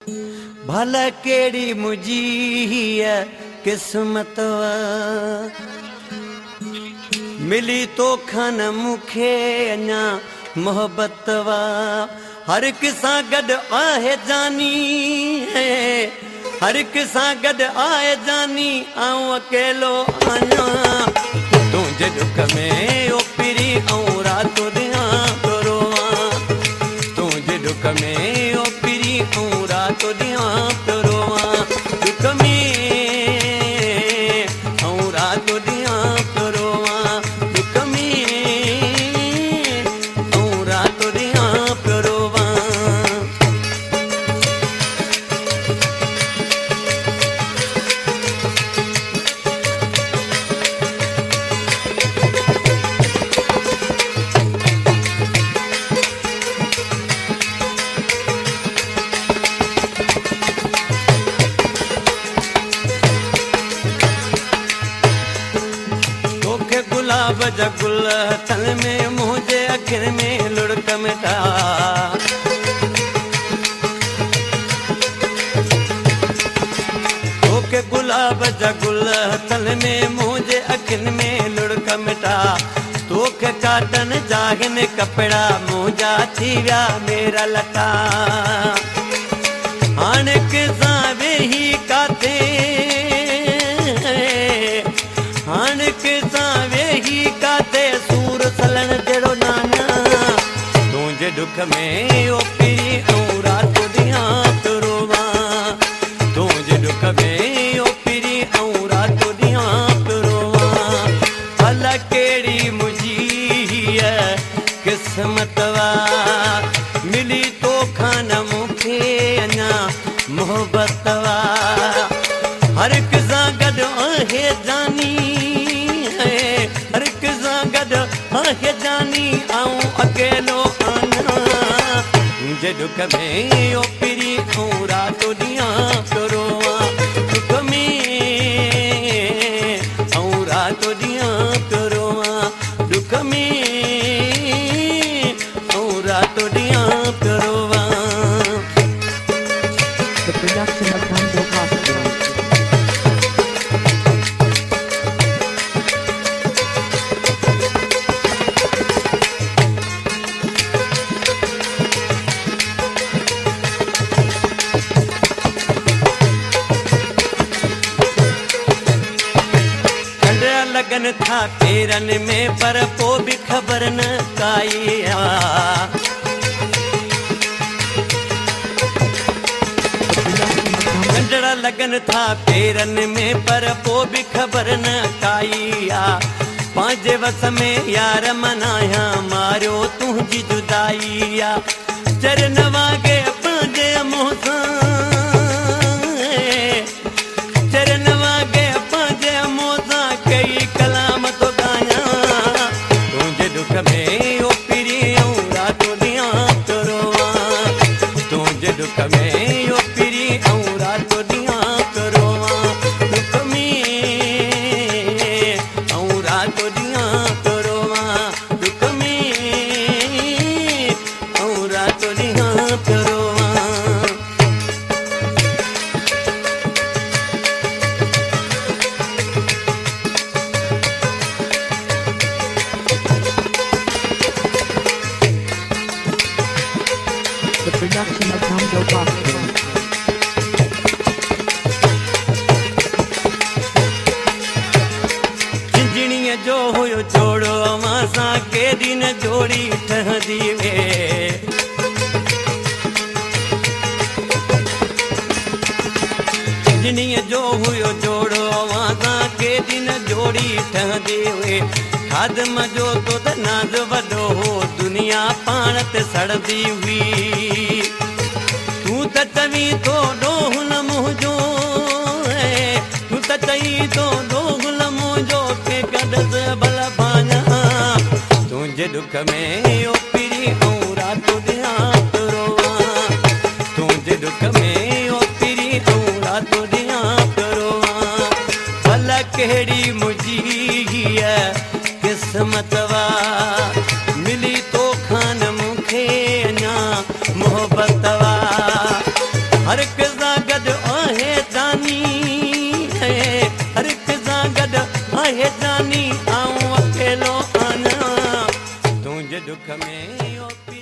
भला केड़ी मुझी है किस्मत वा मिली तो खान मुखे अञा मोहब्बत वा हर एक सां गॾु आहे जानी है हर एक सां गॾु आहे जानी आऊं अकेलो आहियां तुंहिंजे दुख में ओ पिरी ऐं राति ॾियां थो रोवां तुंहिंजे दुख में ओ पिरी ऐं राति ॾियां थो रोवां दुख में ऐं राति ॾियां थो रोवां दुख में ऐं राति ॾियां पियो रोवां गुलाब जा गुल हथन में मुझे अखिन में लुढ़क मिटा तोखे गुलाब जा गुल हथन में मुझे अखिन में लुढ़क मिटा तोखे काटन जाहिन कपड़ा मुझा थी विया मेरा लटा हाणे किसां वेही काथे हाणे किसां वेही काथे सूर सलन जहिड़ो नाना तुंहिंजे दुख में ओ पिरी ऐं राति ॾियां थो रोवां तुंहिंजे दुख में ओ पिरी ऐं राति ॾियां थो रोवां भला कहिड़ी मुंहिंजी किस्मत वा मिली तो खान मूंखे अञा मोहब्बत वा हर एक सां गॾु आहे जानी हर एक सां गॾु आहे जानी आऊं अकेलो आहियां तुंहिंजे दुख में ओ पिरी ऐं राति ॾियां थो रोवां दुख में ऐं राति ॾियां थो रोवां दुख में ऐं राति ॾियां थो रोवां The production of Hamza Hospital. लगन था पेरन में पर पो भी खबर न काई कंडड़ा लगन था पेरन में पर पो भी खबर न काई पांजे वस में यार मनाया मारियो तुझी जुदाई चरण वागे पांजे मुंह चरण वागे पांजे मुंह कई कलाम तो गाया तुझे दुख में ओ पिरी ऐं राति ॾियां थो रोवां तुझे दुख में ओ पिरी ऐं राति ॾियां थो रोवां दुख में ऐं राति ॾियां थो रोवां दुख में ऐं राति ॾियां थो रोवां The production of Hamza Hospital. झिंझणीअ जो हुयो जोड़ो अवां सां केॾी न जोड़ी ठहंदी वे झिंझणीअ जो हुयो जोड़ो अवां सां केॾी न जोड़ी ठहंदी वे खादम जो तो त नाज़ वॾो हो दुनिया पाण ते सड़दी हुई तूं त चवीं तो ॾोह न मुंहिंजो तूं त चईं तो ॾोह न मुंहिंजो के कॾहिं भल पाञा तुंहिंजे दुख में ओ पिरी ऐं राति ॾियां थो रोवां तुंहिंजे दुख में ओ पिरी ऐं राति ॾियां थो रोवां भला कहिड़ी मुंहिंजी किस्मत वा मिली तो खान मूंखे अञा मोहब्बत वा हर एक सां गॾु आहे जानी, हर एक सां गॾु आहे जानी, आऊं अकेलो आहियां तुंहिंजे दुख में ओ पीरी।